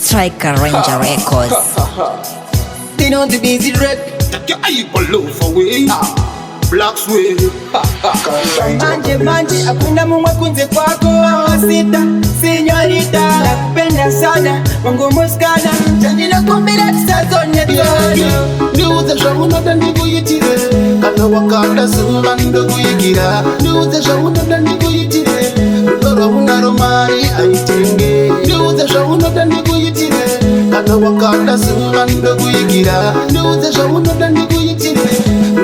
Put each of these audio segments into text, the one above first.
Striker Ranger Records. They know the busy red. Take your eye below for way. Black sway. Manje manje hakuna mumwe kunze kwako. Mama sita, senyorita, nakupenda sana, wangu muskana. Chani na kumbira tisazone tono. Niuze shauna dandi kuyitire. Kana wakanda suma ndo kuyigira. Niuze shauna dandi kuyitire. Loro unaromari aitenge. Niuze shauna dandi kuyitire. Kana wakanda suma ndo kuyigira. Niuze shauna dandi kuyitire.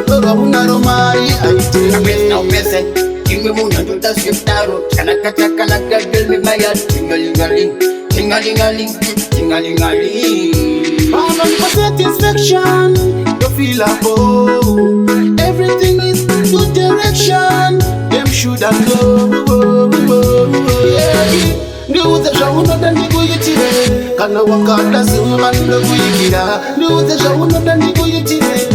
Loro unaromari aitenge. Now present, kimwe muna tuta swiftaro. Kanaka kanaka girl me my heart. Tingalingaling, tingalingaling, tingalingaling. I'm on for satisfaction. You feel a oh. Everything is good direction. Them shoulda know. Yeah. Niuze shauna dandi kuyitire. Kana wakanda suma ndo kuyigira. Niuze shauna dandi kuyitire.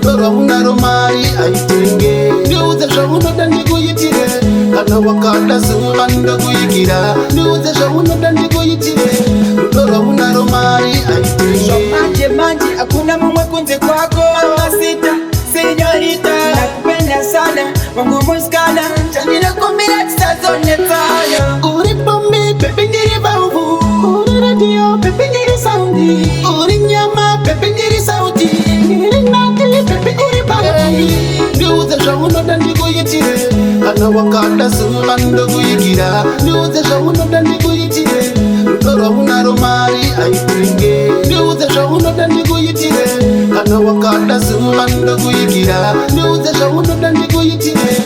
Loro unaromari aitenge. Niuze shauna dandi kuyitire. Kana wakanda suma ndo kuyigira. Niuze shauna dandi kuyitire. Loro unaromari aitenge. Manje manje hakuna mumwe kunze kwako. Mama sita, senyorita, nakupenda sana, wangu muskana. Chani na kumbira tisazone tono. Uri bombi, pepe ngiri bauvu. Uri radio, pepe ngiri soundi. Uri nyama, pepe ngiri sauti. Ngiri nakili, pepe uri bauvu. Niuze shauna dandi kuyitire. Kana wakanda suma ndo kuyigira. Niuze shauna dandi kuyitire. Loro unaromari aitenge. Niuze shauna dandi kuyitire. Kana wakanda suma ndo kuyigira. Niuze shauna dandi kuyitire.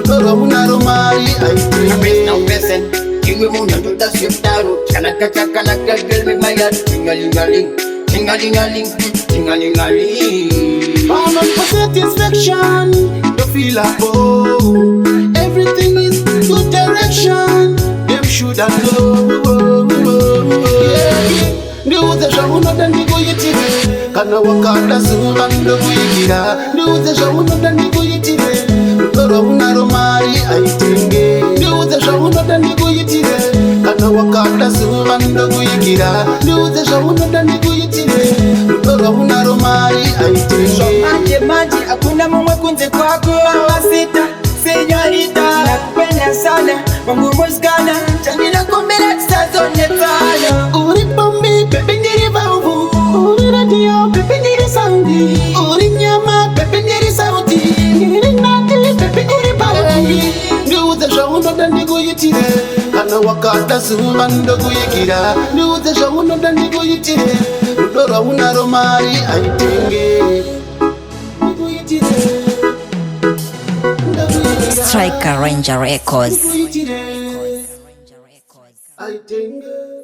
Loro unaromari aitenge. Now present, kimwe muna tuta swiftaro. Kanaka kanaka girl me my heart. Tingalingaling, tingalingaling, tingalingaling. I'm on for satisfaction. You feel a oh. Everything is good direction. Them shoulda know. Yeah. Niuze shauna dandi kuyitire. Kana wakanda suma ndo kuyigira. Niuze shauna dandi kuyitire. Loro unaromari aitenge. Niuze shauna dandi kuyitire. Kana wakanda suma ndo kuyigira. Niuze shauna dandi kuyitire. Loro unaromari aitenge. Manje manje hakuna mumwe kunze kwako. Mama sita, senyorita, nakupenda sana, wangu muskana. Chani na kumbira tisazone tono. Uri bombi, pepe ngiri bauvu. Uri radio, pepe ngiri soundi. Uri nyama, pepe ngiri sauti. Ngiri nakili, pepe uri bauvu. Niuze shauna dandi kuyitire. Kana wakanda suma ndo kuyigira. Niuze shauna dandi kuyitire. Loro unaromari aitenge. Striker Ranger Records. Aitenge.